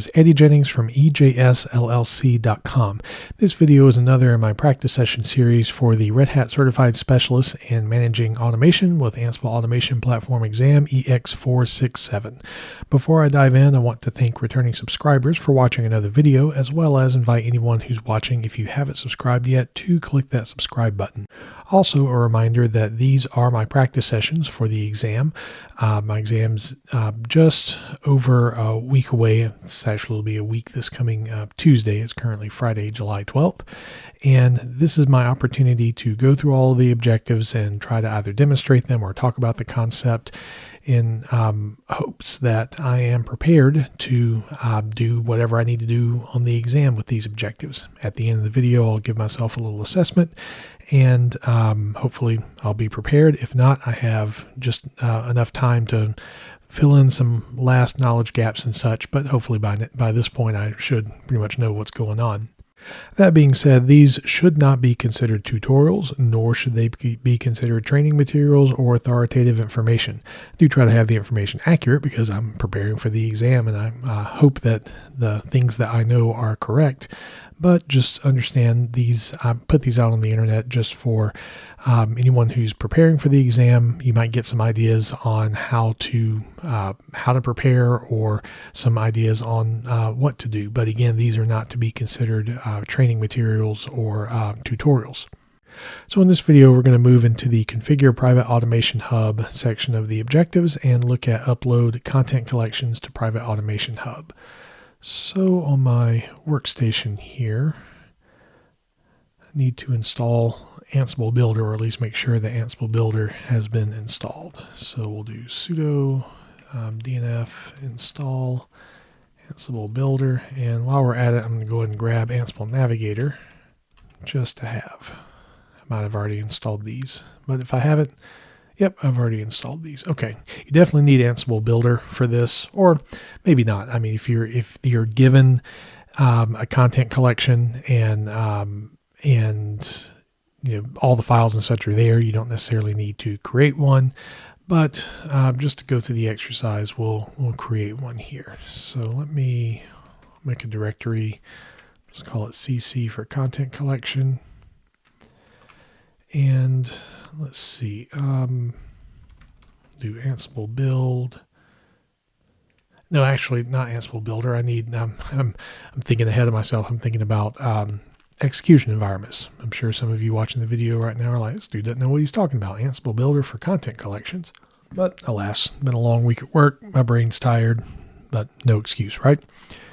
Is Eddie Jennings from ejsllc.com. This video is another in my practice session series for the Red Hat Certified Specialist in Managing Automation with Ansible Automation Platform Exam EX467. Before I dive in, I want to thank returning subscribers for watching another video, as well as invite anyone who's watching, if you haven't subscribed yet, to click that subscribe button. Also, a reminder that these are my practice sessions for the exam. My exam's just over a week away. It's actually will be a week this coming Tuesday. It's currently Friday, July 12th. And this is my opportunity to go through all of the objectives and try to either demonstrate them or talk about the concept in hopes that I am prepared to do whatever I need to do on the exam with these objectives. At the end of the video, I'll give myself a little assessment, and hopefully I'll be prepared. If not, I have just enough time to fill in some last knowledge gaps and such, but hopefully by this point I should pretty much know what's going on. That being said, these should not be considered tutorials, nor should they be considered training materials or authoritative information. I do try to have the information accurate because I'm preparing for the exam, and I hope that the things that I know are correct. But just understand these, I put these out on the internet just for anyone who's preparing for the exam. You might get some ideas on how to prepare, or some ideas on what to do. But again, these are not to be considered training materials or tutorials. So in this video, we're going to move into the Configure Private Automation Hub section of the objectives and look at upload content collections to Private Automation Hub. So on my workstation here, I need to install Ansible Builder, or at least make sure that Ansible Builder has been installed. So we'll do sudo dnf install Ansible Builder, and while we're at it, I'm going to go ahead and grab Ansible Navigator just to have. I might have already installed these, but if I haven't, yep, I've already installed these. Okay, you definitely need Ansible Builder for this, or maybe not. I mean, if you're given a content collection and you know, all the files and such are there, you don't necessarily need to create one. But just to go through the exercise, we'll create one here. So let me make a directory. Just call it CC for content collection. And let's see, do Ansible build. No, actually not Ansible Builder. I need, I'm thinking ahead of myself. I'm thinking about execution environments. I'm sure some of you watching the video right now are like, this dude doesn't know what he's talking about. Ansible Builder for content collections. But alas, been a long week at work. My brain's tired, but no excuse, right?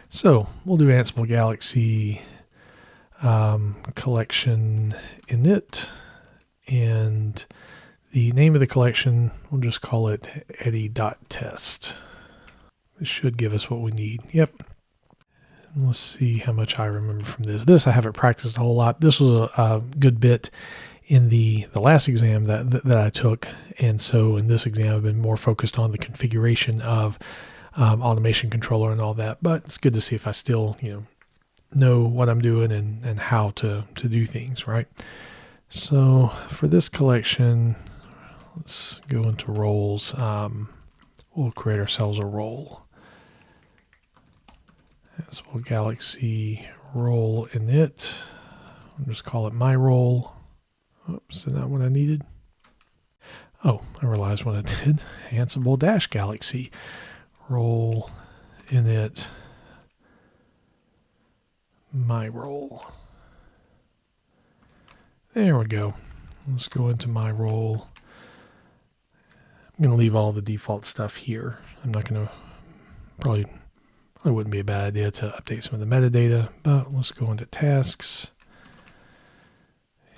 So we'll do Ansible Galaxy collection init, and the name of the collection, we'll just call it eddy.test. This should give us what we need. Yep. And let's see how much I remember from this. This I haven't practiced a whole lot. This was a good bit in the last exam that I took. And so in this exam, I've been more focused on the configuration of automation controller and all that. But it's good to see if I still, know what I'm doing and how to do things, right? So for this collection, let's go into roles. We'll create ourselves a role. Ansible Galaxy role init. I'll just call it my role. Oops, is that not what I needed? Oh, I realized what I did. Ansible Galaxy role init my role. There we go. Let's go into my role. I'm going to leave all the default stuff here. I'm not going to, probably wouldn't be a bad idea to update some of the metadata, but let's go into tasks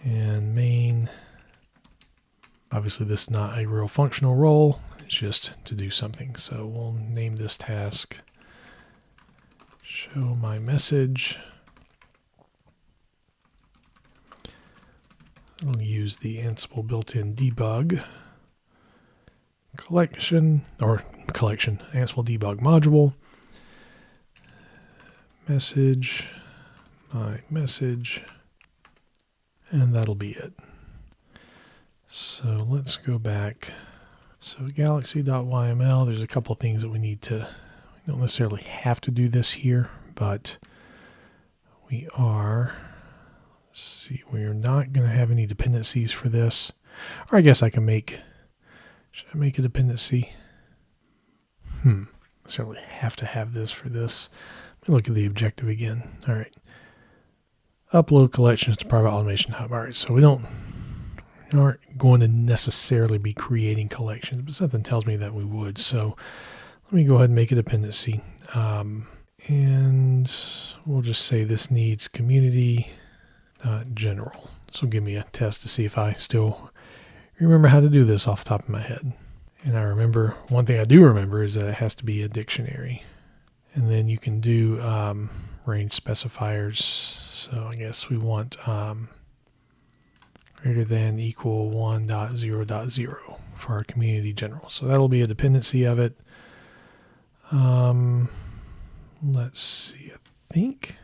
and main. Obviously this is not a real functional role, it's just to do something. So we'll name this task show my message. I'll use the Ansible built-in debug collection, Ansible debug module. Message, my message, and that'll be it. So let's go back. So galaxy.yml, there's a couple of things that we need to don't necessarily have to do this here, but we are, let's see, we're not going to have any dependencies for this. Or I guess I can make, should I make a dependency? Certainly have to have this for this. Let me look at the objective again. All right. Upload collections to Private Automation Hub. All right, so we aren't going to necessarily be creating collections, but something tells me that we would. So let me go ahead and make a dependency. And we'll just say this needs community.general. This will give me a test to see if I still remember how to do this off the top of my head. And I remember, one thing I do remember is that it has to be a dictionary. And then you can do range specifiers. So I guess we want greater than equal 1.0.0 for our community general. So that'll be a dependency of it. Let's see, I think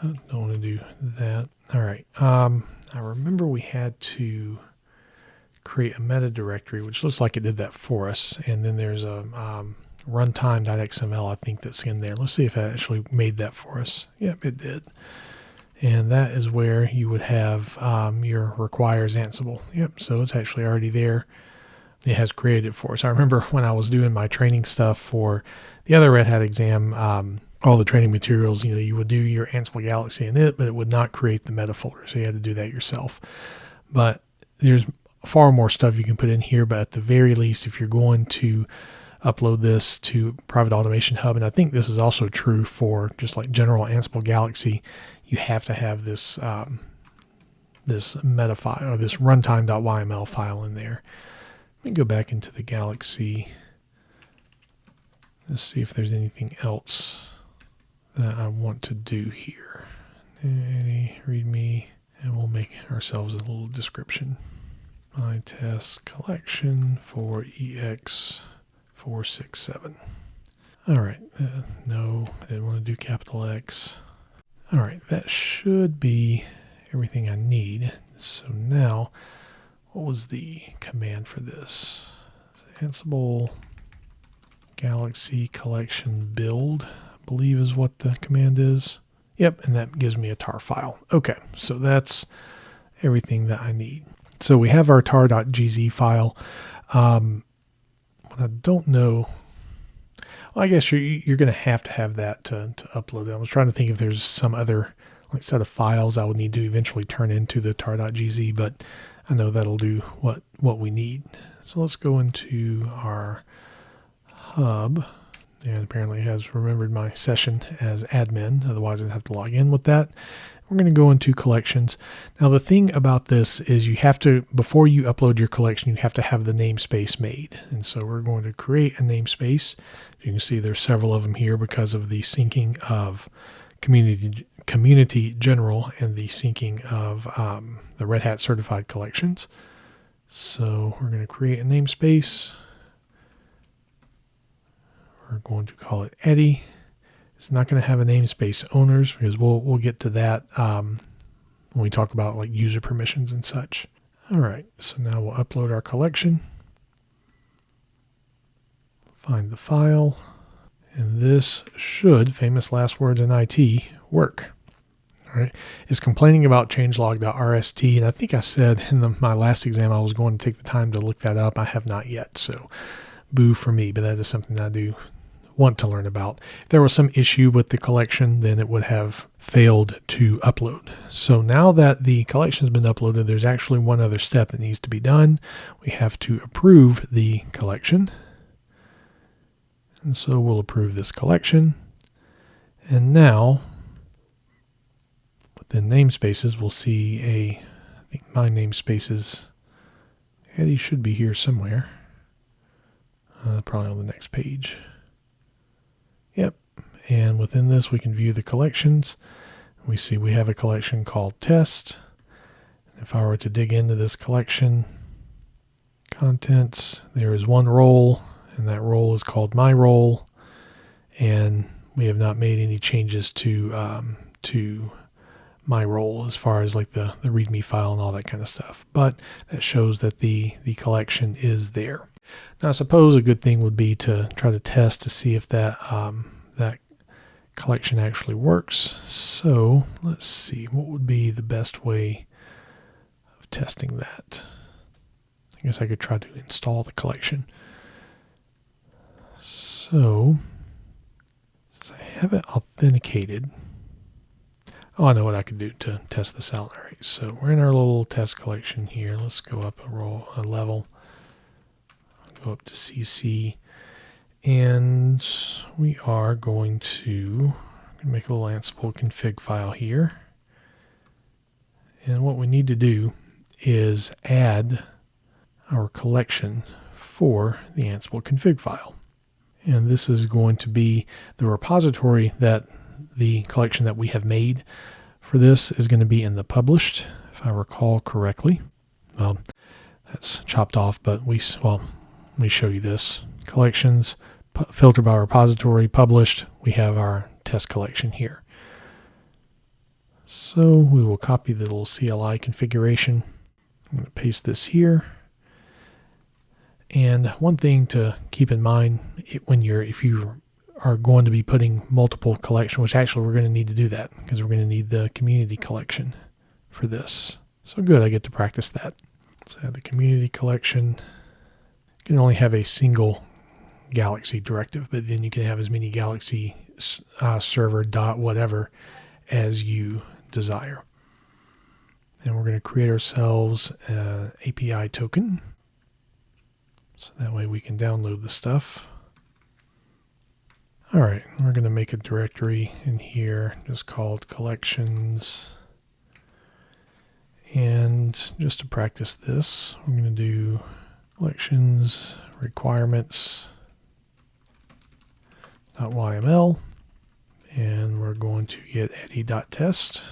I don't want to do that. All right. I remember we had to create a meta directory, which looks like it did that for us. And then there's a runtime.xml, I think, that's in there. Let's see if it actually made that for us. Yep, it did. And that is where you would have your requires Ansible. Yep, so it's actually already there. It has created it for us. I remember when I was doing my training stuff for the other Red Hat exam, all the training materials, you would do your Ansible Galaxy in it, but it would not create the meta folder. So you had to do that yourself. But there's far more stuff you can put in here. But at the very least, if you're going to upload this to Private Automation Hub, and I think this is also true for just like general Ansible Galaxy, you have to have this this meta file or this runtime.yml file in there. Let me go back into the Galaxy. Let's see if there's anything else that I want to do here. Any readme, and we'll make ourselves a little description. My test collection for EX467. All right, no, I didn't want to do capital X. All right, that should be everything I need. So now, what was the command for this? Ansible Galaxy collection build, I believe is what the command is. Yep, and that gives me a tar file. Okay, so that's everything that I need. So we have our tar.gz file. What I don't know, well, I guess you're going to have that to upload it. I was trying to think if there's some other like set of files I would need to eventually turn into the tar.gz, but I know that'll do what we need. So let's go into our hub, and apparently it has remembered my session as admin. Otherwise I'd have to log in with that. We're going to go into collections. Now the thing about this is you have to, before you upload your collection, you have to have the namespace made. And so we're going to create a namespace. You can see there's several of them here because of the syncing of community general and the syncing of the Red Hat certified collections. So we're going to create a namespace. We're going to call it Eddie. It's not going to have a namespace owners because we'll get to that when we talk about like user permissions and such. All right, so now we'll upload our collection. Find the file, and this should, famous last words in IT, work. All right, it's complaining about changelog.rst, and I think I said in my last exam I was going to take the time to look that up. I have not yet, so boo for me, but that is something I do want to learn about. If there was some issue with the collection, then it would have failed to upload. So now that the collection has been uploaded, there's actually one other step that needs to be done. We have to approve the collection. And so we'll approve this collection. And now within namespaces, we'll see I think my namespaces, Eddie should be here somewhere. Probably on the next page. Yep, and within this we can view the collections. We see we have a collection called test. If I were to dig into this collection, contents, there is one role, and that role is called my role, and we have not made any changes to my role as far as like the README file and all that kind of stuff. But that shows that the collection is there. Now, I suppose a good thing would be to try to test to see if that that collection actually works. So let's see, what would be the best way of testing that? I guess I could try to install the collection. So since I have it authenticated, oh, I know what I could do to test this out. All right, so we're in our little test collection here. Let's go up a level. Go up to CC, and we are going to make a little Ansible config file here. And what we need to do is add our collection for the Ansible config file. And this is going to be the repository that the collection that we have made for this is going to be in the published, if I recall correctly. Well, that's chopped off, but let me show you this. Collections, filter by repository, published. We have our test collection here. So we will copy the little CLI configuration. I'm going to paste this here. And one thing to keep in mind if you are going to be putting multiple collections, which actually we're going to need to do that because we're going to need the community collection for this. So good, I get to practice that. Let's add the community collection. You can only have a single Galaxy directive, but then you can have as many Galaxy server dot whatever as you desire. And we're going to create ourselves an API token, so that way we can download the stuff. All right, we're going to make a directory in here just called collections. And just to practice this, we're going to do collections requirements .yml, and we're going to get eddy.test.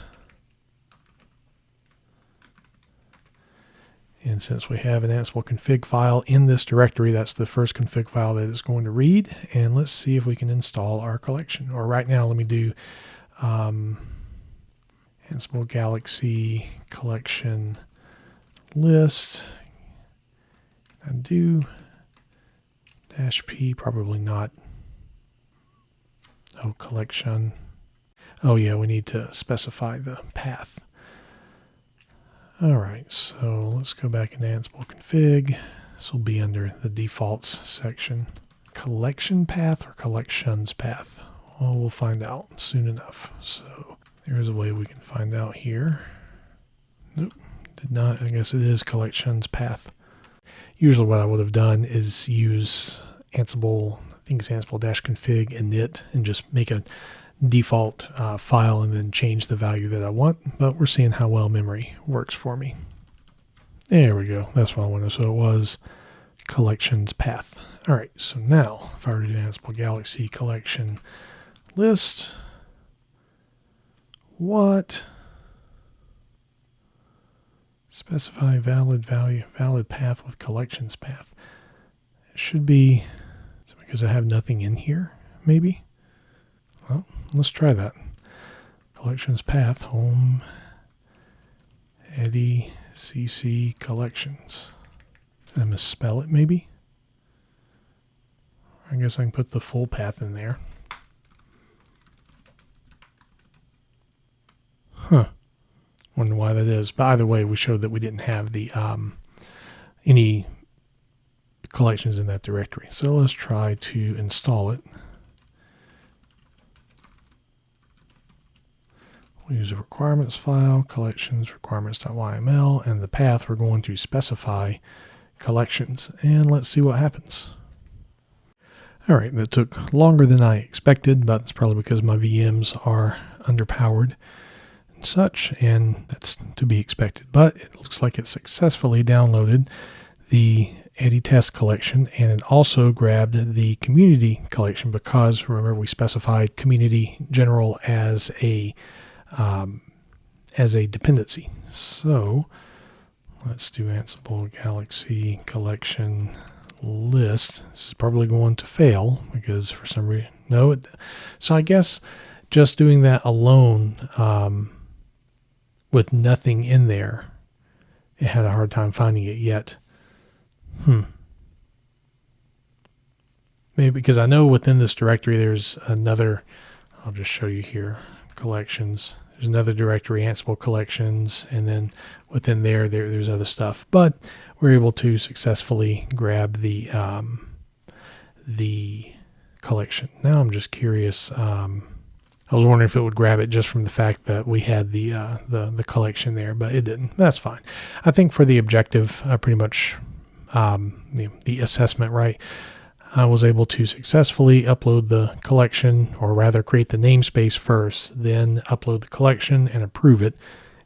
And since we have an Ansible config file in this directory, that's the first config file that it's going to read. And let's see if we can install our collection. Or right now, let me do Ansible Galaxy collection list. I do -p, probably not. Oh, collection. Oh yeah, we need to specify the path. All right, so let's go back into Ansible config. This will be under the defaults section. Collection path or collections path? Well, we'll find out soon enough. So there's a way we can find out here. Nope, did not. I guess it is collections path. Usually what I would have done is use Ansible, I think it's Ansible-config init, and just make a default file and then change the value that I want, but we're seeing how well memory works for me. There we go. That's what I wanted. So it was collections path. All right. So now if I were to do Ansible Galaxy collection list, what? Specify valid path with collections path. It should be, because I have nothing in here, maybe. Well, let's try that. Collections path, home, eddy, cc, collections. Did I misspell it maybe? I guess I can put the full path in there. Huh. Wonder why that is. But either way, we showed that we didn't have the any collections in that directory. So let's try to install it. We'll use a requirements file, collections requirements.yml, and the path we're going to specify collections. And let's see what happens. All right, that took longer than I expected, but that's probably because my VMs are underpowered and such, and that's to be expected. But it looks like it successfully downloaded the eddy test collection, and it also grabbed the community collection because remember we specified community general as a dependency. So let's do Ansible Galaxy collection list. This is probably going to fail because for some reason, no. So I guess just doing that alone with nothing in there, it had a hard time finding it yet. maybe because I know within this directory there's another, I'll just show you here, collections. There's another directory, Ansible collections, and then within there's other stuff. But we're able to successfully grab the collection. Now I'm just curious. I was wondering if it would grab it just from the fact that we had the collection there, but it didn't. That's fine. I think for the objective, pretty much the assessment, right? I was able to successfully upload the collection, or rather create the namespace first, then upload the collection and approve it,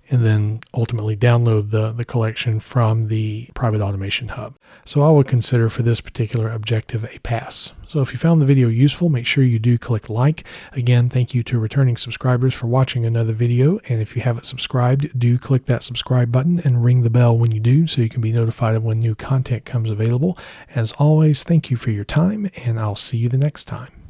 and then ultimately download the collection from the Private Automation Hub. So I would consider for this particular objective a pass. So if you found the video useful, make sure you do click like. Again, thank you to returning subscribers for watching another video. And if you haven't subscribed, do click that subscribe button and ring the bell when you do, so you can be notified of when new content comes available. As always, thank you for your time, and I'll see you the next time.